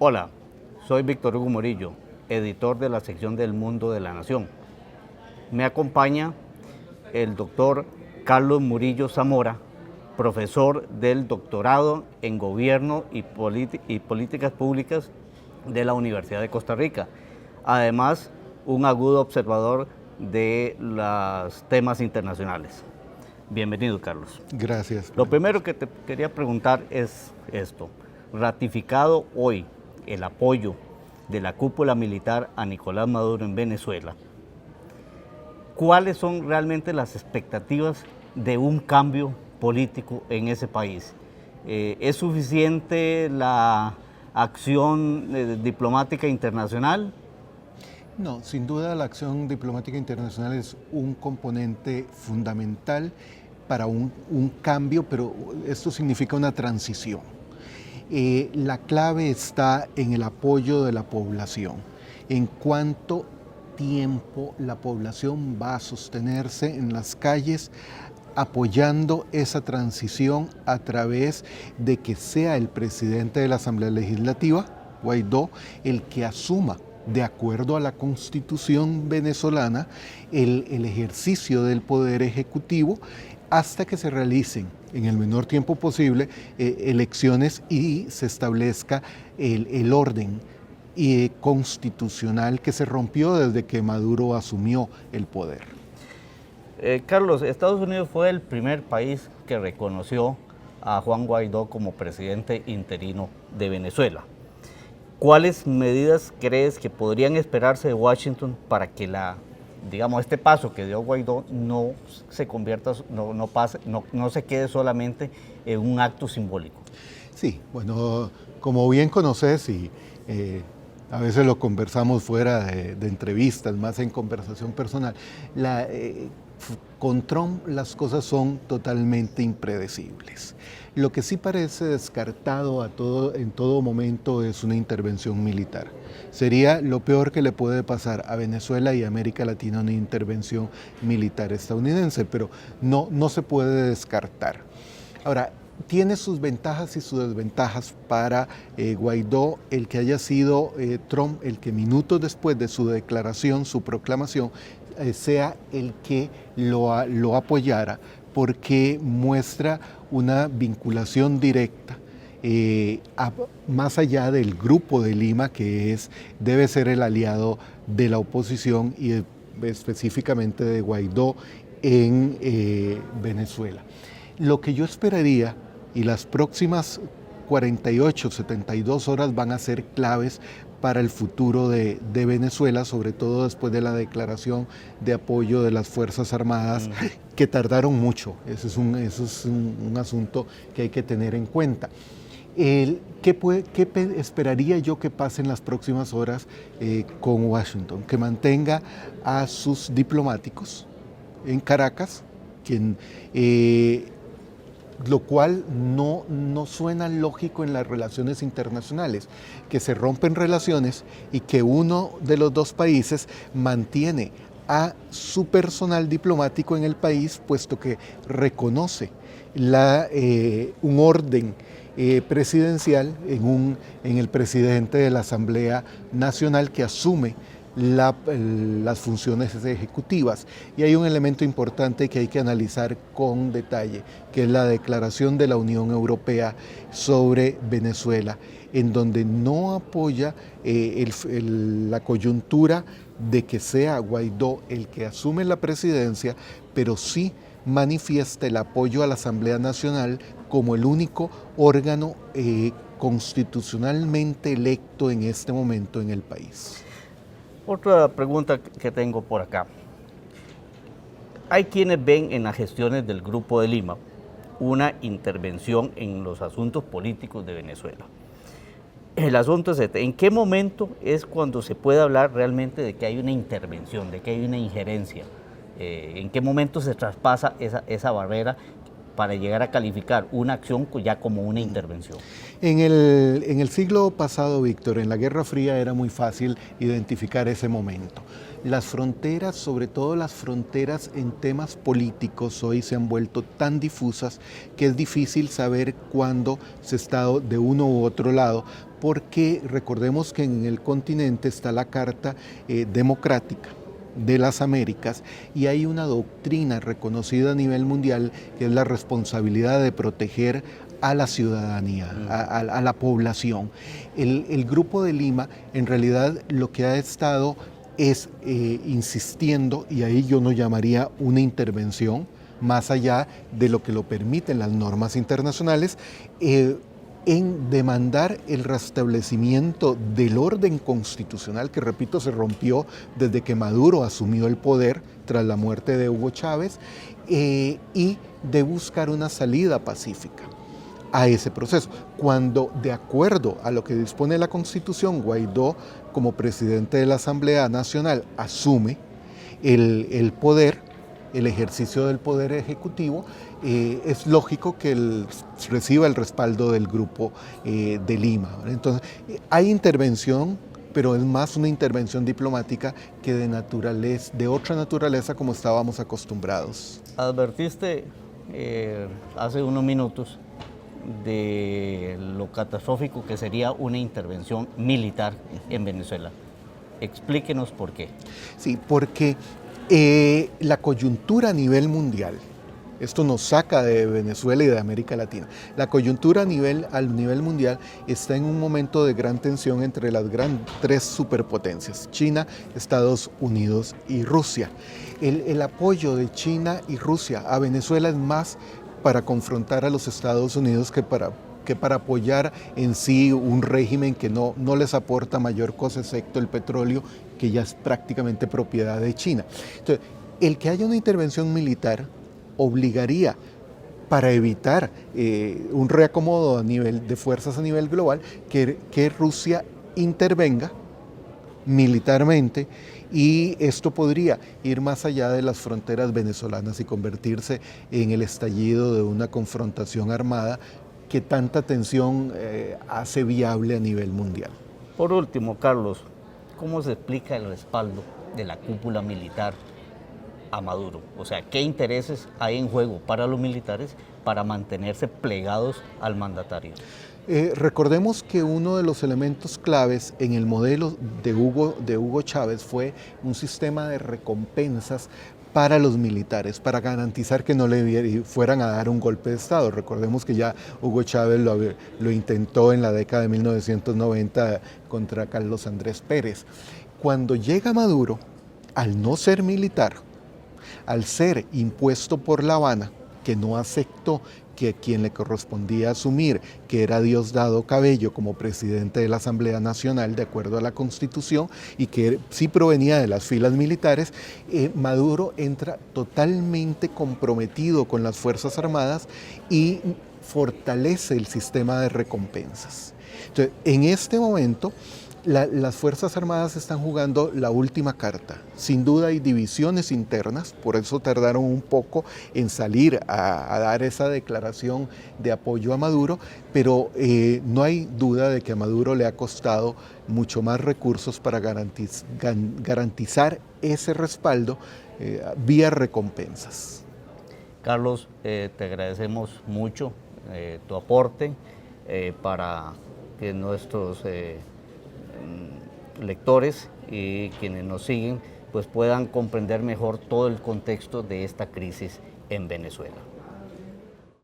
Hola, soy Víctor Hugo Murillo, editor de la sección del Mundo de la Nación. Me acompaña el doctor Carlos Murillo Zamora, profesor del doctorado en Gobierno y Políticas Públicas de la Universidad de Costa Rica. Además, un agudo observador de los temas internacionales. Bienvenido, Carlos. Gracias. Lo primero que te quería preguntar es esto. Ratificado hoy el apoyo de la cúpula militar a Nicolás Maduro en Venezuela, ¿cuáles son realmente las expectativas de un cambio político en ese país? ¿Es suficiente la acción diplomática internacional? No, sin duda la acción diplomática internacional es un componente fundamental para un cambio, pero esto significa una transición. La clave está en el apoyo de la población. En cuánto tiempo la población va a sostenerse en las calles apoyando esa transición a través de que sea el presidente de la Asamblea Legislativa, Guaidó, el que asuma, de acuerdo a la Constitución venezolana, el ejercicio del poder ejecutivo hasta que se realicen en el menor tiempo posible elecciones y se establezca el orden constitucional que se rompió desde que Maduro asumió el poder. Carlos, Estados Unidos fue el primer país que reconoció a Juan Guaidó como presidente interino de Venezuela. ¿Cuáles medidas crees que podrían esperarse de Washington para que este paso que dio Guaidó no se convierta, no se quede solamente en un acto simbólico? Sí, bueno, como bien conoces y a veces lo conversamos fuera de entrevistas, más en conversación personal, con Trump las cosas son totalmente impredecibles. Lo que sí parece descartado en todo momento es una intervención militar. Sería lo peor que le puede pasar a Venezuela y a América Latina una intervención militar estadounidense, pero no se puede descartar. Ahora, tiene sus ventajas y sus desventajas para Guaidó el que haya sido Trump el que minutos después de su declaración, su proclamación, sea el que lo apoyara, porque muestra una vinculación directa más allá del Grupo de Lima, que debe ser el aliado de la oposición y específicamente de Guaidó en Venezuela. Lo que yo esperaría, y las próximas 48, 72 horas van a ser claves para el futuro de Venezuela, sobre todo después de la declaración de apoyo de las Fuerzas Armadas, que tardaron mucho. Eso es un asunto que hay que tener en cuenta. ¿Qué esperaría yo que pase en las próximas horas con Washington? Que mantenga a sus diplomáticos en Caracas, lo cual no suena lógico en las relaciones internacionales, que se rompen relaciones y que uno de los dos países mantiene a su personal diplomático en el país, puesto que reconoce un orden presidencial en el presidente de la Asamblea Nacional que asume las funciones ejecutivas. Y hay un elemento importante que hay que analizar con detalle, que es la declaración de la Unión Europea sobre Venezuela, en donde no apoya la coyuntura de que sea Guaidó el que asume la presidencia, pero sí manifiesta el apoyo a la Asamblea Nacional como el único órgano constitucionalmente electo en este momento en el país. Otra pregunta que tengo por acá. Hay quienes ven en las gestiones del Grupo de Lima una intervención en los asuntos políticos de Venezuela. El asunto es ¿en qué momento es cuando se puede hablar realmente de que hay una intervención, de que hay una injerencia? ¿En qué momento se traspasa esa barrera para llegar a calificar una acción ya como una intervención? En el siglo pasado, Víctor, en la Guerra Fría era muy fácil identificar ese momento. Las fronteras, sobre todo las fronteras en temas políticos, hoy se han vuelto tan difusas que es difícil saber cuándo se está de uno u otro lado, porque recordemos que en el continente está la Carta Democrática de las Américas y hay una doctrina reconocida a nivel mundial que es la responsabilidad de proteger a la ciudadanía, a la población. El Grupo de Lima en realidad lo que ha estado es insistiendo, y ahí yo no llamaría una intervención, más allá de lo que lo permiten las normas internacionales, en demandar el restablecimiento del orden constitucional que, repito, se rompió desde que Maduro asumió el poder tras la muerte de Hugo Chávez, y de buscar una salida pacífica a ese proceso. Cuando, de acuerdo a lo que dispone la Constitución, Guaidó, como presidente de la Asamblea Nacional, asume el poder, el ejercicio del poder ejecutivo, es lógico que él reciba el respaldo del Grupo de Lima. Entonces, hay intervención, pero es más una intervención diplomática que de otra naturaleza como estábamos acostumbrados. Advertiste hace unos minutos de lo catastrófico que sería una intervención militar en Venezuela. Explíquenos por qué. Sí, porque la coyuntura a nivel mundial, esto nos saca de Venezuela y de América Latina, la coyuntura a nivel mundial está en un momento de gran tensión entre las tres superpotencias, China, Estados Unidos y Rusia. El apoyo de China y Rusia a Venezuela es más para confrontar a los Estados Unidos que para apoyar en sí un régimen que no les aporta mayor cosa excepto el petróleo, que ya es prácticamente propiedad de China. Entonces, el que haya una intervención militar obligaría, para evitar un reacomodo a nivel de fuerzas a nivel global, que Rusia intervenga militarmente, y esto podría ir más allá de las fronteras venezolanas y convertirse en el estallido de una confrontación armada que tanta tensión hace viable a nivel mundial. Por último, Carlos, ¿cómo se explica el respaldo de la cúpula militar a Maduro? O sea, ¿qué intereses hay en juego para los militares para mantenerse plegados al mandatario? Recordemos que uno de los elementos claves en el modelo de Hugo Chávez fue un sistema de recompensas para los militares, para garantizar que no le fueran a dar un golpe de Estado. Recordemos que ya Hugo Chávez lo intentó en la década de 1990 contra Carlos Andrés Pérez. Cuando llega Maduro, al no ser militar, al ser impuesto por La Habana, que no aceptó que quien le correspondía asumir, que era Diosdado Cabello como presidente de la Asamblea Nacional, de acuerdo a la Constitución, y que sí provenía de las filas militares, Maduro entra totalmente comprometido con las Fuerzas Armadas y fortalece el sistema de recompensas. Entonces, en este momento, las Fuerzas Armadas están jugando la última carta. Sin duda hay divisiones internas, por eso tardaron un poco en salir a dar esa declaración de apoyo a Maduro, pero no hay duda de que a Maduro le ha costado mucho más recursos para garantizar ese respaldo vía recompensas. Carlos, te agradecemos mucho tu aporte para que nuestros lectores y quienes nos siguen pues puedan comprender mejor todo el contexto de esta crisis en Venezuela.